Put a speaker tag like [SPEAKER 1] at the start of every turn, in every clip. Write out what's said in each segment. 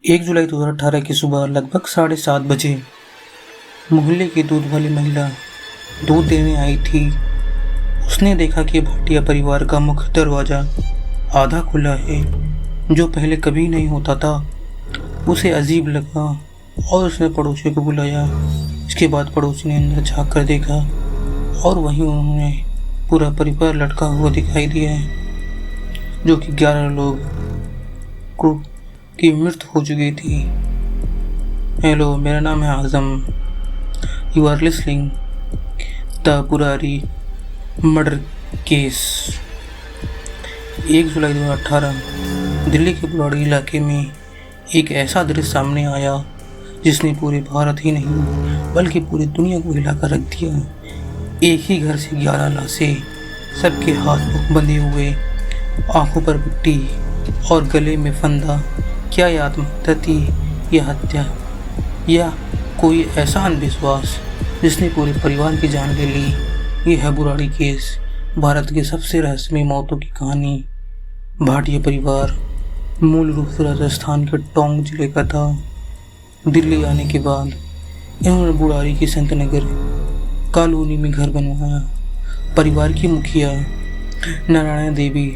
[SPEAKER 1] 1 जुलाई 2018 की सुबह लगभग 7:30 बजे मोहल्ले की दूध वाली महिला दूध देने आई थी। उसने देखा कि भाटिया परिवार का मुख्य दरवाजा आधा खुला है, जो पहले कभी नहीं होता था। उसे अजीब लगा और उसने पड़ोसी को बुलाया। इसके बाद पड़ोसी ने अंदर झांक कर देखा और वहीं उन्होंने पूरा परिवार लटका हुआ दिखाई दिया, जो कि 11 लोग को की मृत्यु हो चुकी थी। हेलो, मेरा नाम है Azam. You are listening the Burari murder case. 1 जुलाई 2018 दिल्ली के बुराड़ी इलाके में एक ऐसा दृश्य सामने आया जिसने पूरे भारत ही नहीं बल्कि पूरी दुनिया को हिलाकर रख दिया। एक ही घर से 11 लाशें, सबके हाथ मुख बंधे हुए, आंखों पर पट्टी और गले में फंदा। क्या यह आत्महत्या थी या हत्या, या कोई ऐसा अंधविश्वास जिसने पूरे परिवार की जान ले ली? यह है बुराड़ी केस, भारत के सबसे रहस्यमय मौतों की कहानी। भाटिया परिवार मूल रूप से राजस्थान के टोंक जिले का था। दिल्ली आने के बाद इन्होंने बुराड़ी की संत नगर कॉलोनी में घर बनवाया। परिवार की मुखिया नारायण देवी,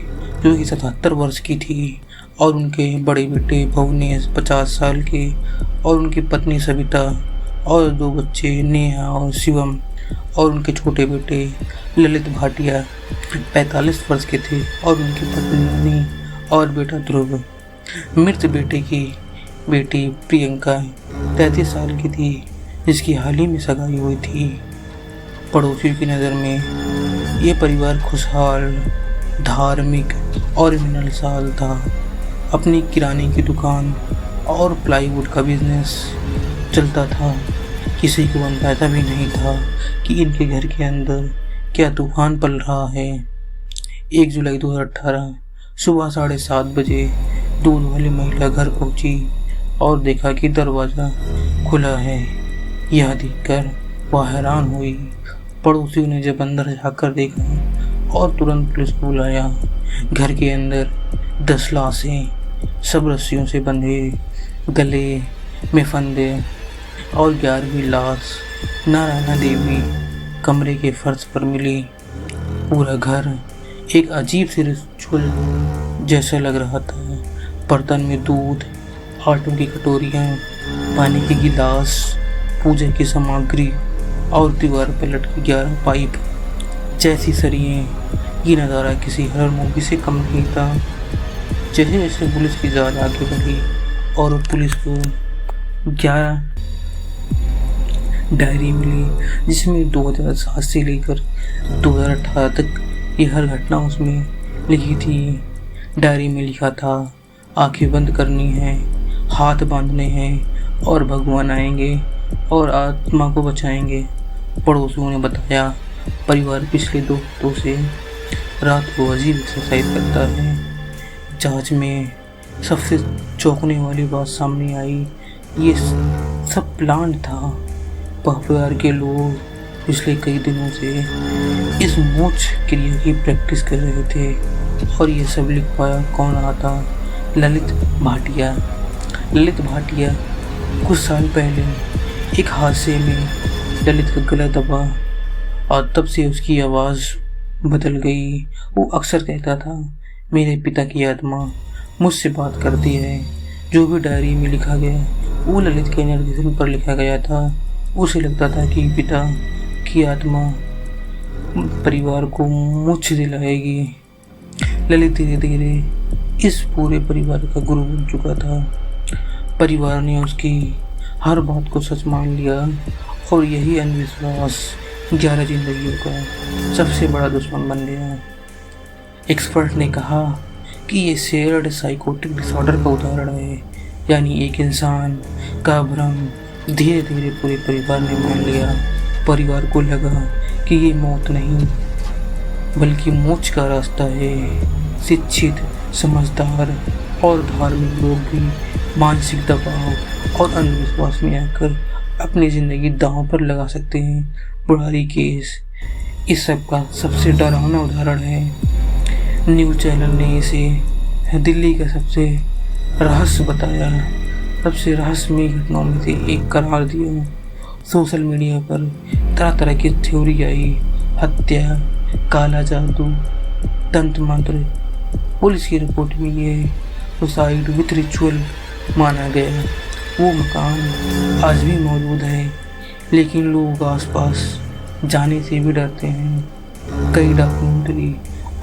[SPEAKER 1] जो कि 77 वर्ष की थी, और उनके बड़े बेटे भुवनेश 50 साल के, और उनकी पत्नी सविता, और 2 बच्चे नेहा और शिवम, और उनके छोटे बेटे ललित भाटिया 45 वर्ष के थे, और उनकी पत्नी और बेटा ध्रुव। मृत बेटे की बेटी प्रियंका 33 साल की थी, जिसकी हाल ही में सगाई हुई थी। पड़ोसियों की नज़र में ये परिवार खुशहाल, धार्मिक और मिलनसार था। अपनी किराने की दुकान और प्लाईवुड का बिजनेस चलता था। किसी को अंदाजा भी नहीं था कि इनके घर के अंदर क्या तूफान पल रहा है। 1 जुलाई 2018 सुबह 7:30 बजे दूध वाली महिला घर पहुंची और देखा कि दरवाज़ा खुला है। यह देखकर वह हैरान हुई। पड़ोसियों ने जब अंदर जाकर देखा और तुरंत पुलिस को बुलाया। घर के अंदर 10 लाशें, सब रस्सियों से बंधे, गले में फंदे, और 11वीं लाश नारायणा देवी कमरे के फर्श पर मिली। पूरा घर एक अजीब सी रिचुअल जैसा लग रहा था। बर्तन में दूध, आटों की कटोरियाँ, पानी के गिलास, पूजा की सामग्री, और दीवार पर लटके 11 पाइप जैसी सरिये। ये नज़ारा किसी हॉरर मूवी से कम नहीं था। जैसे जैसे पुलिस की जांच आगे बढ़ी और पुलिस को 11 डायरी मिली, जिसमें 2007 से लेकर 2018 तक ये हर घटना उसमें लिखी थी। डायरी में लिखा था, आंखें बंद करनी है, हाथ बांधने हैं, और भगवान आएंगे और आत्मा को बचाएंगे। पड़ोसियों ने बताया, परिवार पिछले 2 हफ्तों से रात को अजीब एक्सरसाइज करता है। जांच में सबसे चौंकने वाली बात सामने आई, ये सब प्लान था। परिवार के लोग पिछले कई दिनों से इस मोक्ष क्रिया की प्रैक्टिस कर रहे थे, और ये सब लिख पाया कौन रहा था? ललित भाटिया। ललित भाटिया कुछ साल पहले एक हादसे में ललित का गला दबा और तब से उसकी आवाज़ बदल गई। वो अक्सर कहता था, मेरे पिता की आत्मा मुझसे बात करती है। जो भी डायरी में लिखा गया वो ललित के निर्देशन पर लिखा गया था। उसे लगता था कि पिता की आत्मा परिवार को मोक्ष दिलाएगी। ललित धीरे धीरे इस पूरे परिवार का गुरु बन चुका था। परिवार ने उसकी हर बात को सच मान लिया, और यही अंधविश्वास 11 जिंदगियों का सबसे बड़ा दुश्मन बन गया। एक्सपर्ट ने कहा कि ये शेयर्ड साइकोटिक डिसऑर्डर का उदाहरण है, यानी एक इंसान का भ्रम धीरे धीरे पूरे परिवार ने मान लिया। परिवार को लगा कि ये मौत नहीं बल्कि मोक्ष का रास्ता है। शिक्षित, समझदार और धार्मिक लोग भी मानसिक दबाव और अंधविश्वास में आकर अपनी ज़िंदगी दांव पर लगा सकते हैं। बुराड़ी केस इस सब का सबसे डरावना उदाहरण है। न्यूज़ चैनल ने इसे दिल्ली का सबसे रहस्य बताया। सबसे रहस्यमयी घटनाओं में से एक करार दिया। सोशल मीडिया पर तरह तरह की थ्योरी आई, हत्या, काला जादू, तंत्र मंत्र। पुलिस की रिपोर्ट में ये सुसाइड विथ रिचुअल माना गया। वो मकान आज भी मौजूद है, लेकिन लोग आसपास जाने से भी डरते हैं। कई डॉक्यूमेंट्री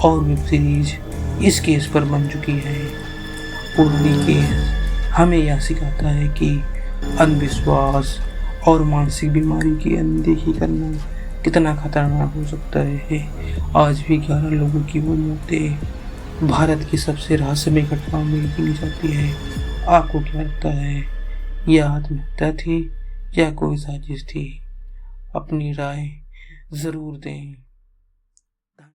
[SPEAKER 1] और वेब सीरीज इस केस पर बन चुकी है। पूरी केस हमें यह सिखाता है कि अंधविश्वास और मानसिक बीमारी की अनदेखी करना कितना खतरनाक हो सकता है। आज भी 11 लोगों की वो मौतें भारत की सबसे रहस्यमय घटनाओं में गिनी जाती है। आपको क्या लगता है, यह आत्महत्या थी या कोई साजिश थी? अपनी राय जरूर दें।